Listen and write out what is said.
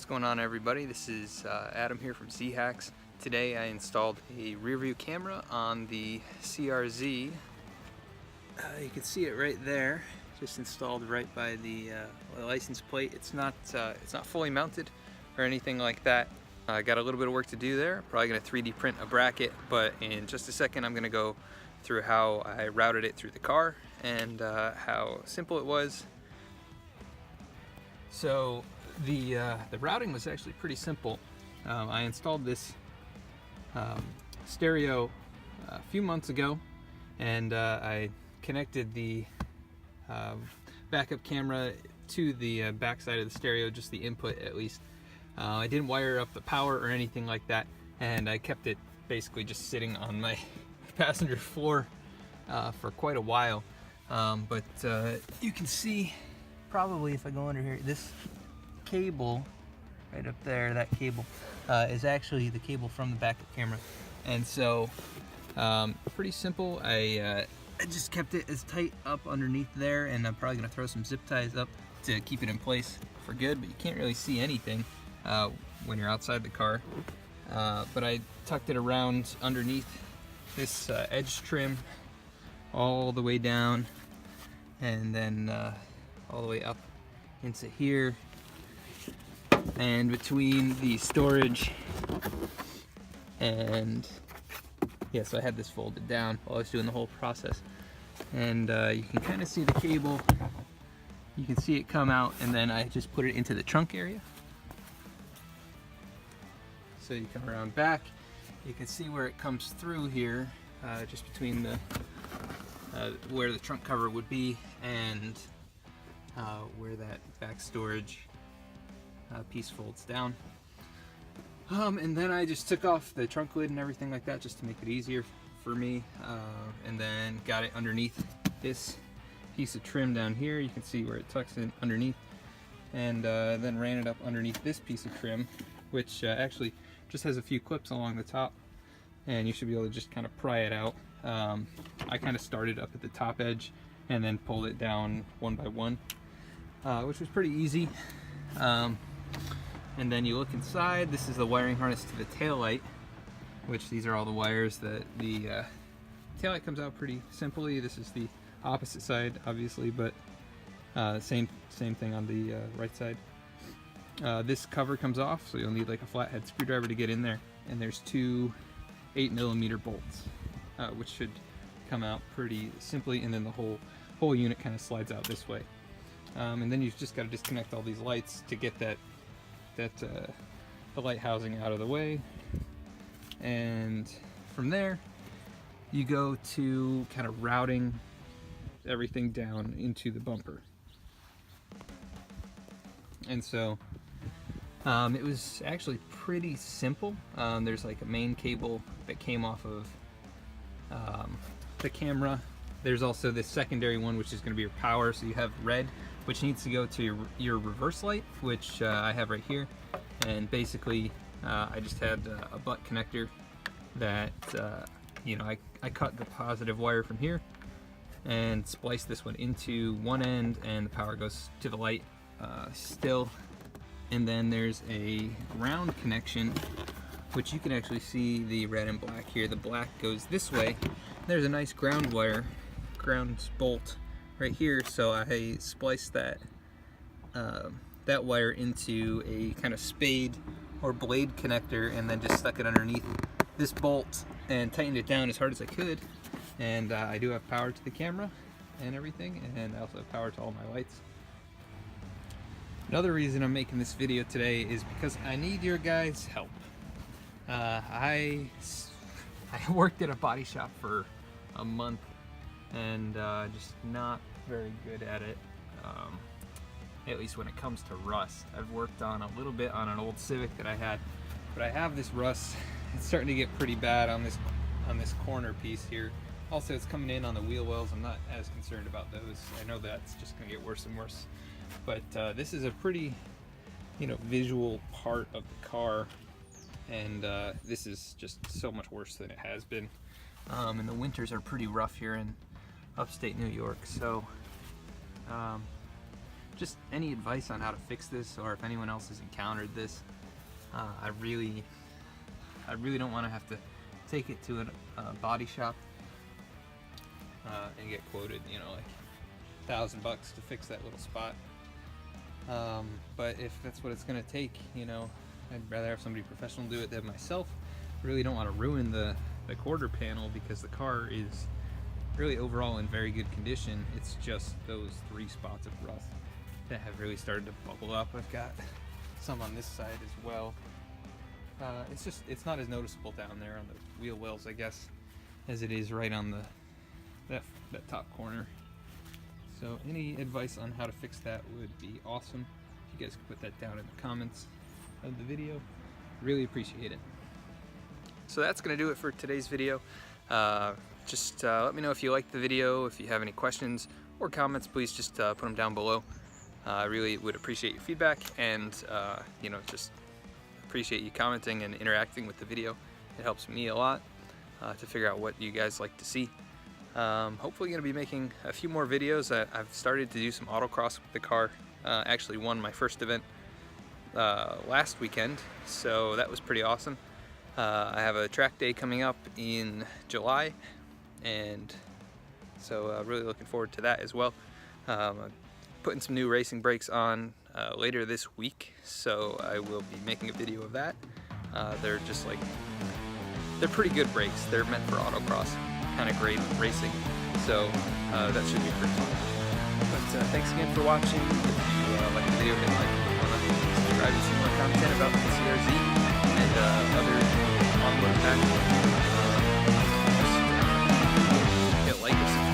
What's going on, everybody? This is Adam here from Z-Hacks. Today I installed a rear view camera on the CRZ. You can see it right there, just installed right by the license plate. It's not fully mounted or anything like that. I got a little bit of work to do there. Probably gonna 3D print a bracket, but in just a second I'm gonna go through how I routed it through the car and how simple it was. So the routing was actually pretty simple. I installed this stereo a few months ago, and I connected the backup camera to the back side of the stereo, just the input at least. I didn't wire up the power or anything like that, and I kept it basically just sitting on my passenger floor for quite a while. But you can see, probably if I go under here, this cable right up there, that cable is actually the cable from the backup camera. And so pretty simple. I just kept it as tight up underneath there, and I'm probably gonna throw some zip ties up to keep it in place for good, but you can't really see anything when you're outside the car. But I tucked it around underneath this edge trim all the way down, and then all the way up into here, and between the storage and so I had this folded down while I was doing the whole process, and you can kind of see the cable, you can see it come out, and then I just put it into the trunk area. So you come around back, you can see where it comes through here, just between the where the trunk cover would be and where that back storage piece folds down. And then I just took off the trunk lid and everything like that just to make it easier for me, and then got it underneath this piece of trim down here. You can see where it tucks in underneath, and then ran it up underneath this piece of trim, which actually just has a few clips along the top, and you should be able to just kind of pry it out. I kind of started up at the top edge and then pulled it down one by one, which was pretty easy. And then you look inside. This is the wiring harness to the taillight, which these are all the wires that the taillight comes out pretty simply. This is the opposite side, obviously, but same thing on the right side. This cover comes off, so you'll need like a flathead screwdriver to get in there, and there's two 8mm bolts, which should come out pretty simply, and then the whole unit kind of slides out this way. And then you've just got to disconnect all these lights to get the light housing out of the way, and from there you go to kind of routing everything down into the bumper. And so it was actually pretty simple. There's like a main cable that came off of the camera. There's also this secondary one, which is going to be your power. So you have red, which needs to go to your reverse light, which I have right here. And basically I just had a butt connector that I cut the positive wire from here and spliced this one into one end, and the power goes to the light still. And then there's a ground connection, which you can actually see the red and black here. The black goes this way. There's a nice ground bolt right here, so I spliced that wire into a kind of spade or blade connector, and then just stuck it underneath this bolt and tightened it down as hard as I could. And I do have power to the camera and everything, and I also have power to all my lights. Another reason I'm making this video today is because I need your guys' help. I worked at a body shop for a month, and just not very good at it, at least when it comes to rust. I've worked on a little bit on an old Civic that I had, but I have this rust. It's starting to get pretty bad on this corner piece here. Also, it's coming in on the wheel wells. I'm not as concerned about those. I know that's just going to get worse and worse. But this is a pretty, visual part of the car, and this is just so much worse than it has been. And the winters are pretty rough here in upstate New York, so just any advice on how to fix this, or if anyone else has encountered this. I really don't want to have to take it to a body shop and get quoted, you know, like $1,000 to fix that little spot. But if that's what it's going to take, you know, I'd rather have somebody professional do it than myself. I really don't want to ruin the quarter panel, because the car is really overall in very good condition. It's just those 3 spots of rust that have really started to bubble up. I've got some on this side as well. It's not as noticeable down there on the wheel wells, I guess, as it is right on that top corner. So any advice on how to fix that would be awesome. If you guys could put that down in the comments of the video, really appreciate it. So that's going to do it for today's video. Just let me know if you liked the video. If you have any questions or comments, please just put them down below. I really would appreciate your feedback, and you know, just appreciate you commenting and interacting with the video. It helps me a lot to figure out what you guys like to see. Hopefully going to be making a few more videos. I've started to do some autocross with the car. Actually won my first event last weekend, so that was pretty awesome. I have a track day coming up in July, and so really looking forward to that as well. I'm putting some new racing brakes on later this week, so I will be making a video of that. They're just like, they're pretty good brakes. They're meant for autocross kind of grade racing, so that should be pretty fun. But thanks again for watching. If you like the video, hit like, subscribe to see more content about the CRZ and other onboard packages. Just hit like or subscribe.